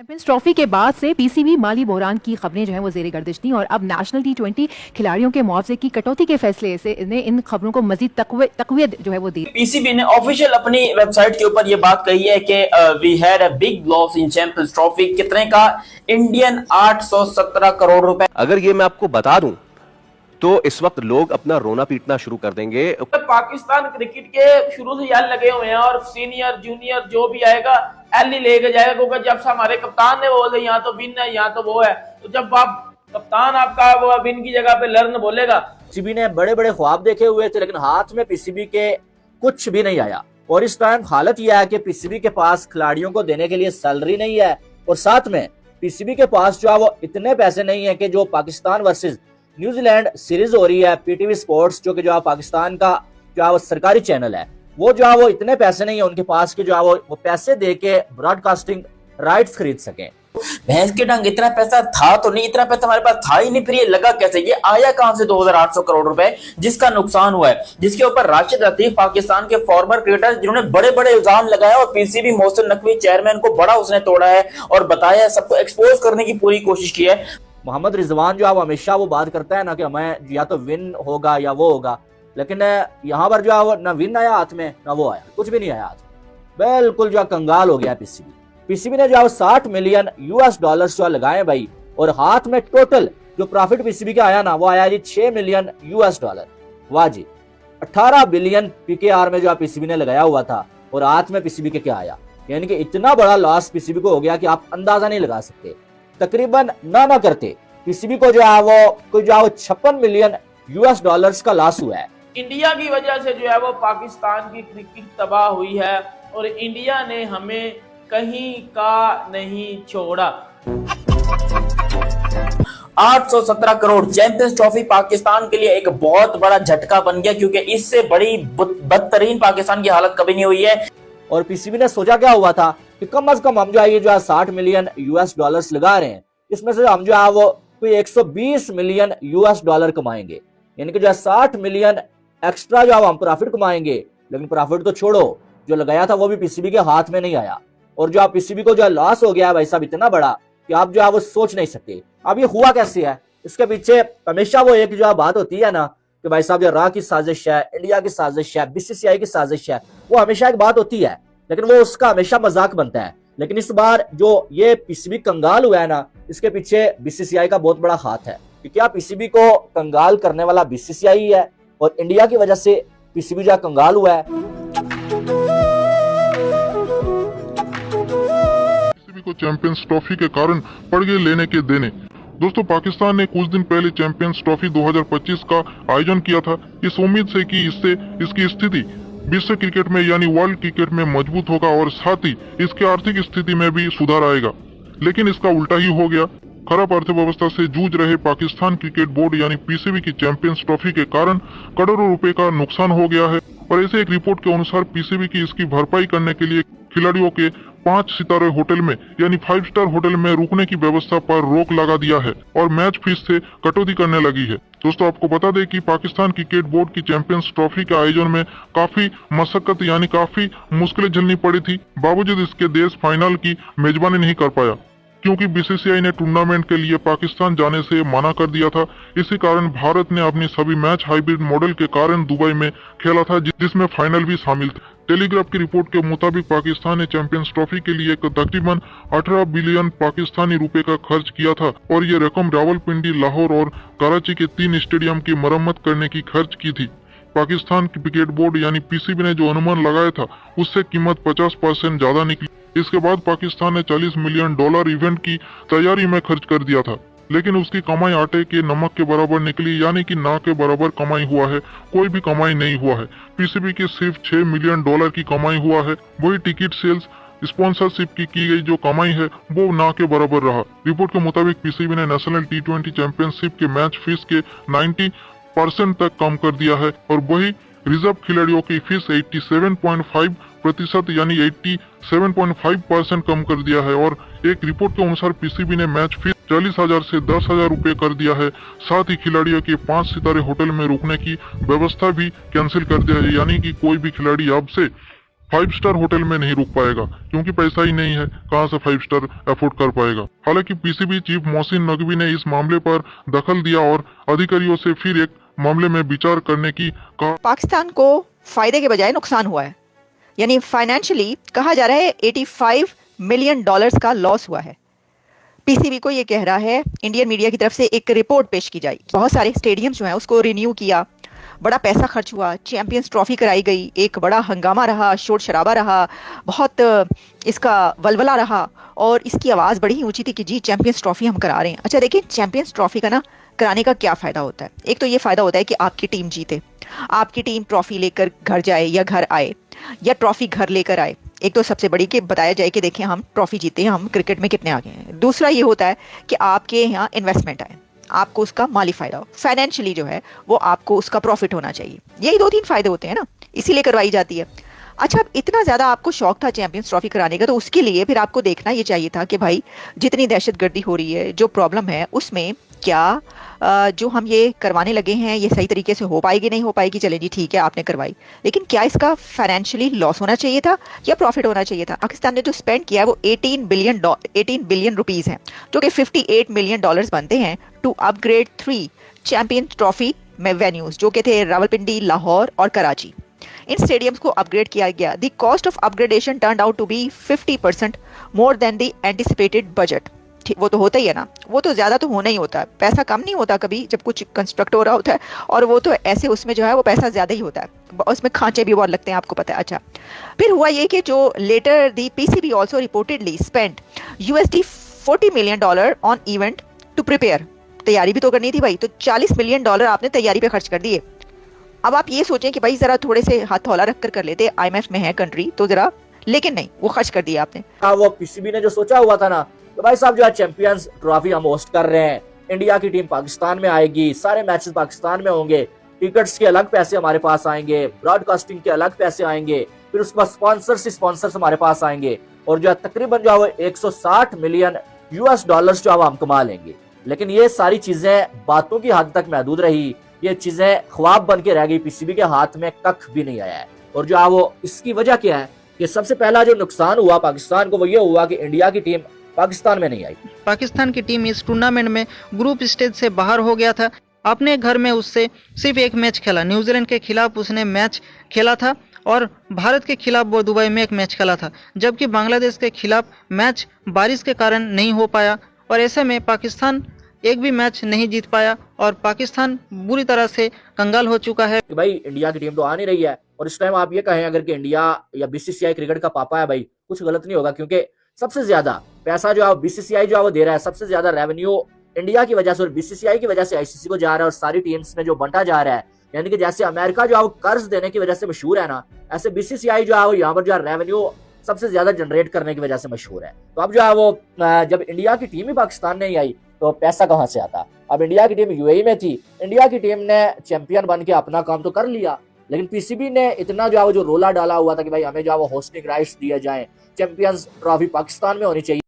Champions trophy के बाद से पीसीबी माली बहरान की खबरें जो हैं वो जेर गर्दिश थी और अब नेशनल टी20 खिलाड़ियों के मुआवजे की कटौती के फैसले से ने इन खबरों को मजीद तकवीत जो है वो दी। पीसीबी ने ऑफिशियल अपनी वेबसाइट के ऊपर ये बात कही है कि we had a big loss in champions trophy. कितने का? इंडियन 817 करोड़ रुपए। अगर ये मैं आपको बता दूं तो इस वक्त लोग अपना रोना पीटना शुरू कर देंगे। पाकिस्तान क्रिकेट के शुरू से यार लगे हुए हैं और सीनियर जूनियर जो भी आएगा एल ही लेके जाएगा, क्योंकि जब से हमारे कप्तान ने बोले यहाँ तो विन है यहाँ तो वो है, तो जब आप कप्तान आपका वो विन की जगह पे लर्न बोलेगा। पीसीबी ने बड़े बड़े ख्वाब देखे हुए थे लेकिन हाथ में पीसीबी के कुछ भी नहीं आया और इस टाइम हालत यह है कि पीसीबी के पास खिलाड़ियों को देने के लिए सैलरी नहीं है और साथ में पीसीबी के पास जो है वो इतने पैसे नहीं है कि जो पाकिस्तान वर्सेस न्यूजीलैंड सीरीज हो रही है पीटीवी स्पोर्ट्स जो कि जो है पाकिस्तान का जो है वो सरकारी चैनल है, वो जो है वो इतने पैसे नहीं है उनके पास कि जो है वो पैसे दे के ब्रॉडकास्टिंग राइट्स खरीद सकें। भैंस के डंग, इतना पैसा था तो नहीं, इतना पैसा हमारे पास था ही नहीं, फिर ये लगा कैसे? ये आया कहां से 2800 करोड़ रुपए जिसका नुकसान हुआ है, जिसके ऊपर राशिद लतीफ पाकिस्तान के फॉर्मर क्रिकेटर जिन्होंने बड़े बड़े इल्जाम लगाया और पीसीबी मोहसिन नकवी चेयरमैन को बड़ा उसने तोड़ा है और बताया, सबको एक्सपोज करने की पूरी कोशिश की है। मोहम्मद रिजवान जो है वो हमेशा वो बात करता है ना कि हमें या तो विन होगा या वो होगा, लेकिन यहाँ पर जो है वो ना विन आया हाथ में ना वो आया, कुछ भी नहीं आया हाथ में। बिल्कुल जो है कंगाल हो गया पीसीबी ने जो है 60 मिलियन यूएस डॉलर्स जो लगाए भाई, और हाथ में टोटल जो प्रॉफिट पीसीबी का आया ना वो आया जी 6 मिलियन यूएस डॉलर। वाह जी, 18 बिलियन पीकेआर में जो पीसीबी ने लगाया हुआ था और हाथ में पीसीबी के क्या आया, यानी कि इतना बड़ा लॉस पीसीबी को हो गया कि आप अंदाजा नहीं लगा सकते। तकरीबन ना करते पीसीबी को जो है वो कोई जो है 56 मिलियन यूएस डॉलर्स का लॉस हुआ है। इंडिया की वजह से जो है वो पाकिस्तान की क्रिकेट तबाह हुई है और इंडिया ने हमें कहीं का नहीं छोड़ा। 817 करोड़ चैंपियंस ट्रॉफी पाकिस्तान के लिए एक बहुत बड़ा झटका बन गया, क्योंकि इससे बड़ी बदतरीन पाकिस्तान की हालत कभी नहीं हुई है। और पीसीबी ने सोचा क्या हुआ था कि कम से कम हम जो है ये जो है 60 मिलियन यूएस डॉलर्स लगा रहे हैं, इसमें से हम जो है वो कोई 120 मिलियन यूएस डॉलर कमाएंगे, यानी कि जो है 60 मिलियन एक्स्ट्रा जो है हम प्रॉफिट कमाएंगे। लेकिन प्रॉफिट तो छोड़ो, जो लगाया था वो भी पीसीबी के हाथ में नहीं आया और जो पीसीबी को जो है लॉस हो गया भाई साहब इतना बड़ा कि आप जो है वो सोच नहीं सकते। अब ये हुआ कैसे है, इसके पीछे हमेशा वो एक जो है बात होती है ना कि भाई साहब ये रा की साजिश है, इंडिया की साजिश है, बीसीसीआई की साजिश है, वो हमेशा एक बात होती है लेकिन वो उसका हमेशा मजाक बनता है। लेकिन इस बार जो ये पीसीबी कंगाल हुआ है ना, इसके पीछे बीसीसीआई का बहुत बड़ा हाथ है कि क्या पीसीबी को कंगाल करने वाला बीसीसीआई है और इंडिया की वजह से पीसीबी जो कंगाल हुआ है। पीसीबी को चैंपियंस ट्रॉफी के कारण पड़ गए लेने के देने। दोस्तों, पाकिस्तान ने कुछ दिन पहले चैंपियंस ट्रॉफी 2025 का आयोजन किया था इस उम्मीद से कि इससे इसकी स्थिति विश्व क्रिकेट में यानी वर्ल्ड क्रिकेट में मजबूत होगा और साथ ही इसकी आर्थिक स्थिति में भी सुधार आएगा, लेकिन इसका उल्टा ही हो गया। खराब अर्थव्यवस्था से जूझ रहे पाकिस्तान क्रिकेट बोर्ड यानी पीसीबी की चैंपियंस ट्रॉफी के कारण करोड़ों रुपए का नुकसान हो गया है और ऐसे एक रिपोर्ट के अनुसार पीसीबी की इसकी भरपाई करने के लिए खिलाड़ियों के 5 सितारे होटल में यानी 5 स्टार होटल में रुकने की व्यवस्था पर रोक लगा दिया है और मैच फीस से कटौती करने लगी है। दोस्तों, आपको बता दें कि पाकिस्तान क्रिकेट बोर्ड की चैंपियंस ट्रॉफी के आयोजन में काफी मशक्कत यानी काफी मुश्किलें झेलनी पड़ी थी, बावजूद इसके देश फाइनल की मेजबानी नहीं कर पाया क्योंकि बीसीसीआई ने टूर्नामेंट के लिए पाकिस्तान जाने से मना कर दिया था। इसी कारण भारत ने अपनी सभी मैच हाइब्रिड मॉडल के कारण दुबई में खेला था, जिसमें फाइनल भी शामिल थे। टेलीग्राफ की रिपोर्ट के मुताबिक पाकिस्तान ने चैंपियंस ट्रॉफी के लिए तकरीबन 18 बिलियन पाकिस्तानी रुपए का खर्च किया था और ये रकम रावलपिंडी, लाहौर और कराची के 3 स्टेडियम की मरम्मत करने की खर्च की थी। पाकिस्तान क्रिकेट बोर्ड यानी पीसीबी ने जो अनुमान लगाया था उससे कीमत 50% ज्यादा निकली। इसके बाद पाकिस्तान ने 40 मिलियन डॉलर इवेंट की तैयारी में खर्च कर दिया था, लेकिन उसकी कमाई आटे के नमक के बराबर निकली, यानी कि ना के बराबर कमाई हुआ है, कोई भी कमाई नहीं हुआ है। पीसीबी की सिर्फ 6 मिलियन डॉलर की कमाई हुआ है, वही टिकट सेल्स स्पॉन्सरशिप की गई जो कमाई है वो ना के बराबर रहा। रिपोर्ट के मुताबिक पीसीबी ने नेशनल टी20 चैंपियनशिप के मैच फीस के 90% तक कम कर दिया है और वही रिजर्व खिलाड़ियों की फीस 87.5% यानी 87.5% कम कर दिया है और एक रिपोर्ट के अनुसार पीसीबी ने मैच फीस 40,000 से 10,000 रुपए कर दिया है। साथ ही खिलाड़ियों के 5 सितारे होटल में रुकने की व्यवस्था भी कैंसिल कर दिया है, यानी कि कोई भी खिलाड़ी अब से 5 स्टार होटल में नहीं रुक पाएगा, क्योंकि पैसा ही नहीं है, कहां से 5 स्टार अफोर्ड कर पाएगा। हालांकि पीसीबी चीफ मोहसिन नकवी ने इस मामले पर दखल दिया और अधिकारियों से फिर एक मामले में विचार करने की कहा। पाकिस्तान को फायदे के बजाय नुकसान हुआ है, यानी फाइनेंशियली कहा जा रहा है 85 मिलियन डॉलर्स का लॉस हुआ है। पीसीबी को ये कह रहा है, इंडियन मीडिया की तरफ से एक रिपोर्ट पेश की जाए। बहुत सारे स्टेडियम जो हैं उसको रिन्यू किया, बड़ा पैसा खर्च हुआ, चैंपियंस ट्रॉफी कराई गई, एक बड़ा हंगामा रहा, शोर शराबा रहा, बहुत इसका वलवला रहा और इसकी आवाज़ बड़ी ही ऊंची थी कि जी चैंपियंस ट्रॉफी हम करा रहे हैं। अच्छा देखिए, चैंपियंस ट्रॉफी का ना कराने का क्या फ़ायदा होता है? एक तो ये फ़ायदा होता है कि आपकी टीम जीते, आपकी टीम ट्रॉफी लेकर घर जाए या घर आए या ट्रॉफी घर लेकर आए। एक तो सबसे बड़ी कि बताया जाए कि देखें हम ट्रॉफी जीते हैं, हम क्रिकेट में कितने आगे हैं। दूसरा ये होता है कि आपके यहाँ इन्वेस्टमेंट आए, आपको उसका माली फ़ायदा हो, फाइनेंशियली जो है वो आपको उसका प्रॉफिट होना चाहिए। यही 2-3 फ़ायदे होते हैं ना, इसीलिए करवाई जाती है। अच्छा, अब इतना ज़्यादा आपको शौक था चैंपियंस ट्रॉफी कराने का, तो उसके लिए फिर आपको देखना ये चाहिए था कि भाई जितनी दहशतगर्दी हो रही है, जो प्रॉब्लम है, उसमें क्या जो हम ये करवाने लगे हैं ये सही तरीके से हो पाएगी नहीं हो पाएगी। चले जी ठीक है, आपने करवाई, लेकिन क्या इसका फाइनेंशियली लॉस होना चाहिए था या प्रॉफिट होना चाहिए था? पाकिस्तान ने जो स्पेंड किया है वो 18 बिलियन रुपीज़ हैं, जो कि 58 मिलियन डॉलर्स बनते हैं, टू अपग्रेड 3 चैंपियंस ट्रॉफी में वेन्यूज, जो कि थे रावलपिंडी, लाहौर और कराची। इन स्टेडियम्स को अपग्रेड किया गया। The cost of upgradation turned out to be 50% more than the anticipated budget. वो तो होता ही है ना, वो तो ज़्यादा तो होना ही होता है, पैसा कम नहीं होता कभी जब कुछ कंस्ट्रक्ट हो रहा होता है, और वो तो ऐसे उसमें जो है वो पैसा ज़्यादा ही होता है, उसमें खांचे भी बहुत लगते हैं, आपको पता है। अच्छा, फिर हुआ ये कि जो later the PCB also reportedly spent $40 million on event to prepare. तैयारी भी तो करनी थी भाई, तो $40 मिलियन आपने तैयारी पे खर्च कर दिए। अब आप ये सोचें कि भाई ज़रा थोड़े से हाथ हौला रख कर लेते, IMF में है कंट्री तो ज़रा, लेकिन नहीं, वो खर्च कर दिया आपने। हाँ, वो पीसीबी ने जो सोचा हुआ था ना, तो भाई साहब जो है चैंपियंस ट्रॉफी हम होस्ट कर रहे हैं, इंडिया की टीम पाकिस्तान में आएगी, सारे मैचेस पाकिस्तान में होंगे, टिकट्स के अलग पैसे हमारे पास आएंगे, ब्रॉडकास्टिंग के अलग पैसे आएंगे, फिर उसके बाद स्पॉन्सर्स हमारे पास आएंगे, और जो है तकरीबन जो है वो 160 मिलियन US डॉलर्स जो है हम कमा लेंगे। लेकिन ये सारी चीजें बातों की हद तक महदूद रही, ये चीजें ख्वाब बन के रह गई, पीसीबी के हाथ में कख भी नहीं आया है। और जो है वो इसकी वजह क्या है कि सबसे पहला जो नुकसान हुआ पाकिस्तान को वो ये हुआ कि इंडिया की टीम पाकिस्तान में नहीं आई। पाकिस्तान की टीम इस टूर्नामेंट में ग्रुप स्टेज से बाहर हो गया था। अपने घर में उससे सिर्फ एक मैच खेला, न्यूजीलैंड के खिलाफ उसने मैच खेला था, और भारत के खिलाफ वो दुबई में एक मैच खेला था, जबकि बांग्लादेश के खिलाफ मैच बारिश के कारण नहीं हो पाया, और ऐसे में पाकिस्तान एक भी मैच नहीं जीत पाया और पाकिस्तान बुरी तरह से कंगाल हो चुका है। कि भाई इंडिया की टीम तो आ नहीं रही है, और इस टाइम आप ये कहें अगर कि इंडिया या बीसीसीआई क्रिकेट का पापा है, भाई कुछ गलत नहीं होगा, क्योंकि सबसे ज्यादा पैसा जो है बीसीसीआई जो है वो दे रहा है, सबसे ज्यादा रेवेन्यू इंडिया की वजह से और बीसीसीआई की वजह से आईसीसी को जा रहा है, और सारी टीम्स में जो बंटा जा रहा है, यानी कि जैसे अमेरिका जो है वो कर्ज देने की वजह से मशहूर है ना, ऐसे बीसीसीआई जो है वो यहाँ पर जो है रेवेन्यू सबसे ज्यादा जनरेट करने की वजह से मशहूर है। तो अब जो है वो जब इंडिया की टीम ही पाकिस्तान नहीं आई तो पैसा कहाँ से आता? अब इंडिया की टीम यूएई में थी, इंडिया की टीम ने चैंपियन बन के अपना काम तो कर लिया, लेकिन पीसीबी ने इतना जो है वो जो रोला डाला हुआ था कि भाई हमें जो है वो होस्टिंग राइट्स दिए जाएं, चैंपियंस ट्रॉफी पाकिस्तान में होनी चाहिए।